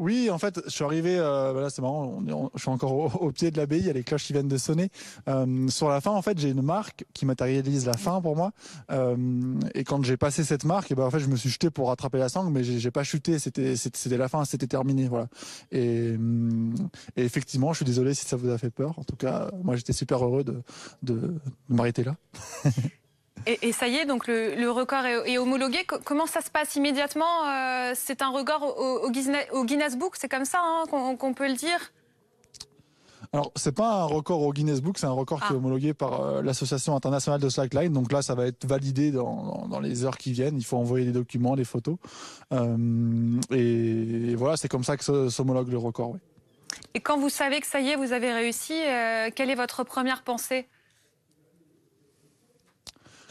Oui, en fait, je suis arrivé, là c'est marrant, je suis encore au pied de l'abbaye, il y a les cloches qui viennent de sonner. Sur la fin, en fait, j'ai une marque qui matérialise la fin pour moi. Et quand j'ai passé cette marque, et ben, en fait, je me suis jeté pour rattraper la sangle, mais j'ai pas chuté, c'était la fin, c'était terminé, voilà. Et effectivement, je suis désolé si ça vous a fait peur. En tout cas, moi j'étais super heureux de m'arrêter là. Et ça y est, donc le record est homologué. Comment ça se passe immédiatement? C'est un record au Guinness Book, c'est comme ça hein, qu'on peut le dire? Alors, c'est pas un record au Guinness Book, c'est un record qui est homologué par l'Association internationale de slackline. Donc là, ça va être validé dans les heures qui viennent. Il faut envoyer des documents, des photos. Et voilà, c'est comme ça que s'homologue le record. Oui. Et quand vous savez que ça y est, vous avez réussi, quelle est votre première pensée?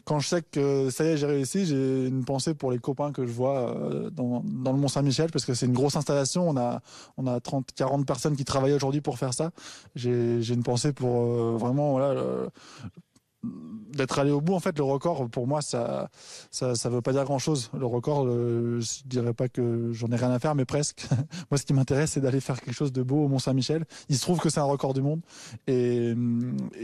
Quand je sais que ça y est, j'ai réussi, j'ai une pensée pour les copains que je vois dans le Mont-Saint-Michel, parce que c'est une grosse installation. On a 30, 40 personnes qui travaillent aujourd'hui pour faire ça. J'ai une pensée pour vraiment voilà, d'être allé au bout. En fait, le record, pour moi, ça veut pas dire grand-chose. Le record, je dirais pas que j'en ai rien à faire, mais presque. Moi, ce qui m'intéresse, c'est d'aller faire quelque chose de beau au Mont-Saint-Michel. Il se trouve que c'est un record du monde. Et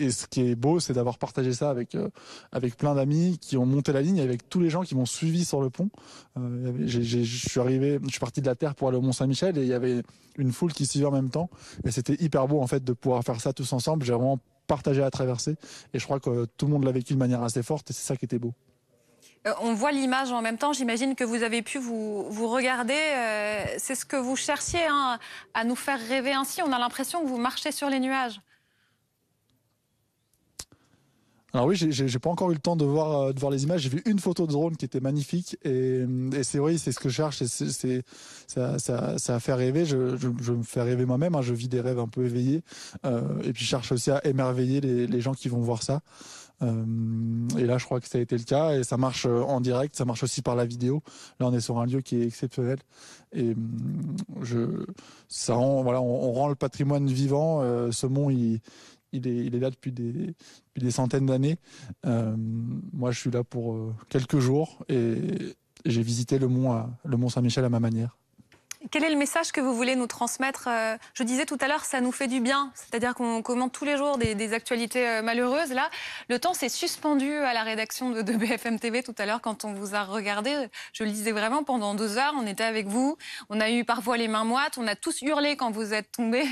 ce qui est beau, c'est d'avoir partagé ça avec plein d'amis qui ont monté la ligne, avec tous les gens qui m'ont suivi sur le pont. Je suis parti de la Terre pour aller au Mont-Saint-Michel et il y avait une foule qui suivait en même temps. Et c'était hyper beau, en fait, de pouvoir faire ça tous ensemble. J'ai vraiment partagé la traversée et je crois que tout le monde l'a vécu de manière assez forte et c'est ça qui était beau. On voit l'image en même temps, j'imagine que vous avez pu vous regarder, c'est ce que vous cherchiez hein, à nous faire rêver ainsi, on a l'impression que vous marchez sur les nuages. Alors oui, j'ai pas encore eu le temps de voir les images. J'ai vu une photo de drone qui était magnifique et c'est oui, c'est ce que je cherche. Ça a fait rêver. Je me fais rêver moi-même. Hein, je vis des rêves un peu éveillés et puis je cherche aussi à émerveiller les gens qui vont voir ça. Et là, je crois que ça a été le cas et ça marche en direct. Ça marche aussi par la vidéo. Là, on est sur un lieu qui est exceptionnel et ça rend voilà, on rend le patrimoine vivant. Ce mont, il est là depuis des centaines d'années. Moi, je suis là pour quelques jours et j'ai visité le Mont Saint-Michel à ma manière. Quel est le message que vous voulez nous transmettre? Je disais tout à l'heure, ça nous fait du bien. C'est-à-dire qu'on commente tous les jours des actualités malheureuses. Là, le temps s'est suspendu à la rédaction de BFM TV tout à l'heure quand on vous a regardé. Je le disais vraiment, pendant 2 heures, on était avec vous. On a eu parfois les mains moites. On a tous hurlé quand vous êtes tombés.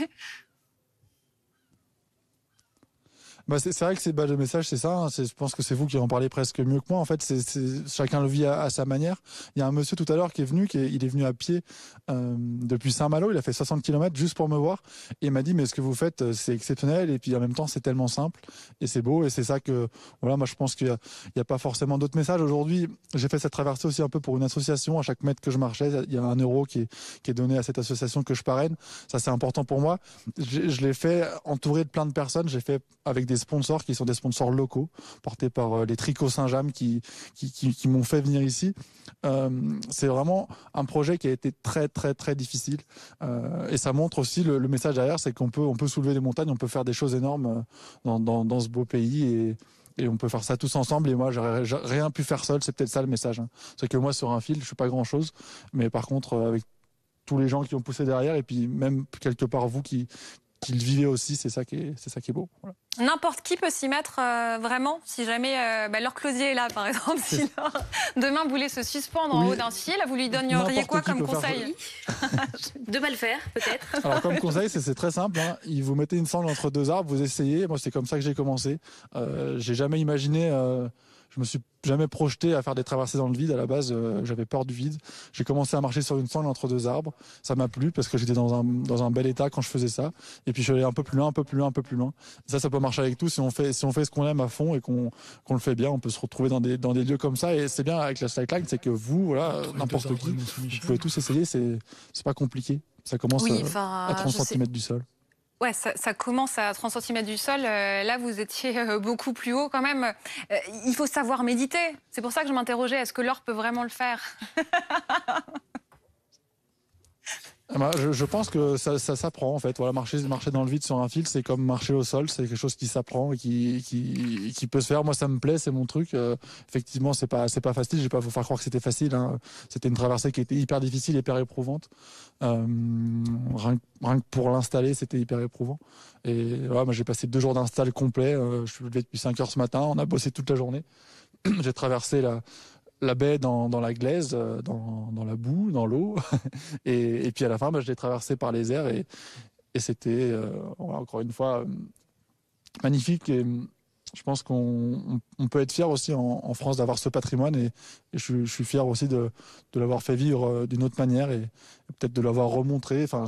Bah c'est vrai que le message, c'est ça. Hein, je pense que c'est vous qui en parlez presque mieux que moi. En fait, chacun le vit à sa manière. Il y a un monsieur tout à l'heure qui est venu, il est venu à pied depuis Saint-Malo. Il a fait 60 km juste pour me voir. Et il m'a dit, mais ce que vous faites, c'est exceptionnel. Et puis en même temps, c'est tellement simple. Et c'est beau. Et c'est ça que, voilà, moi je pense qu'il y a pas forcément d'autres messages. Aujourd'hui, j'ai fait cette traversée aussi un peu pour une association. À chaque mètre que je marchais, il y a 1 euro qui est donné à cette association que je parraine. Ça, c'est important pour moi. Je l'ai fait entouré de plein de personnes. J'ai fait avec des sponsors qui sont des sponsors locaux, portés par les Tricots Saint-James qui m'ont fait venir ici. C'est vraiment un projet qui a été très, très, très difficile. Et ça montre aussi le message derrière, c'est qu'on peut soulever des montagnes, on peut faire des choses énormes dans ce beau pays et on peut faire ça tous ensemble. Et moi, j'aurais rien pu faire seul. C'est peut-être ça le message. Hein. C'est que moi, sur un fil, je suis pas grand-chose. Mais par contre, avec tous les gens qui ont poussé derrière et puis même quelque part vous qui le vivez aussi, c'est ça qui est beau. Voilà. N'importe qui peut s'y mettre vraiment, si jamais Laure Closier est là, par exemple. Si demain voulait se suspendre en haut d'un fil, vous lui donneriez quoi comme conseil? De mal faire, peut-être. Alors, comme conseil, c'est très simple. Hein. Vous mettez une sangle entre 2 arbres, vous essayez. Moi, c'est comme ça que j'ai commencé. J'ai jamais imaginé... je me suis jamais projeté à faire des traversées dans le vide. À la base, j'avais peur du vide. J'ai commencé à marcher sur une sangle entre 2 arbres. Ça m'a plu parce que j'étais dans un bel état quand je faisais ça. Et puis je suis allé un peu plus loin, un peu plus loin, un peu plus loin. Ça peut marcher avec tout. Si on fait ce qu'on aime à fond et qu'on le fait bien, on peut se retrouver dans des lieux comme ça. Et c'est bien avec la slackline, c'est que vous, voilà, n'importe qui, vous pouvez tous essayer. C'est pas compliqué. Ça commence à 30 cm du sol. Ouais, ça commence à 30 cm du sol. Là, vous étiez beaucoup plus haut quand même. Il faut savoir méditer. C'est pour ça que je m'interrogeais. Est-ce que Laure peut vraiment le faire? Je pense que ça s'apprend en fait. Voilà, marcher dans le vide sur un fil, c'est comme marcher au sol, c'est quelque chose qui s'apprend et qui peut se faire. Moi, ça me plaît, c'est mon truc. Effectivement, c'est pas facile. Je vais pas vous faire croire que c'était facile. Hein. C'était une traversée qui était hyper difficile, hyper éprouvante. Rien que pour l'installer, c'était hyper éprouvant. Et voilà, moi, j'ai passé 2 jours d'install complet. Je suis levé depuis 5 heures ce matin. On a bossé toute la journée. J'ai traversé la baie dans la glaise, dans la boue, dans l'eau. Et puis à la fin, je l'ai traversé par les airs et c'était, encore une fois, magnifique. Et je pense qu'on peut être fier aussi en France d'avoir ce patrimoine et je suis fier aussi de l'avoir fait vivre d'une autre manière et peut-être de l'avoir remontré. Enfin,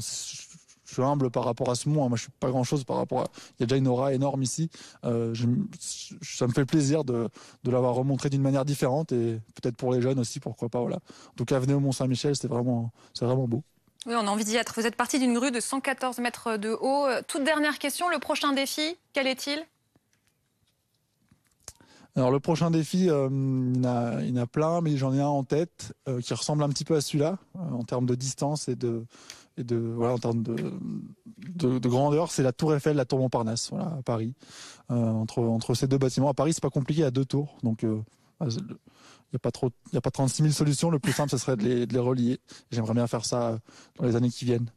je suis humble par rapport à ce mont. Hein. Moi, je suis pas grand-chose par rapport à. Il y a déjà une aura énorme ici. Ça me fait plaisir de l'avoir remontré d'une manière différente et peut-être pour les jeunes aussi, pourquoi pas. Voilà. En tout cas, venez au Mont-Saint-Michel, c'est vraiment beau. Oui, on a envie d'y être. Vous êtes parti d'une grue de 114 mètres de haut. Toute dernière question, le prochain défi, quel est-il ? Alors le prochain défi, il y en a plein, mais j'en ai un en tête qui ressemble un petit peu à celui-là en termes de distance et voilà, en termes de grandeur. C'est la Tour Eiffel, la Tour Montparnasse, voilà, à Paris. Entre ces 2 bâtiments, à Paris, c'est pas compliqué, il y a 2 tours, donc il n'y a pas 36 000 solutions. Le plus simple, ce serait de les relier. J'aimerais bien faire ça dans les années qui viennent.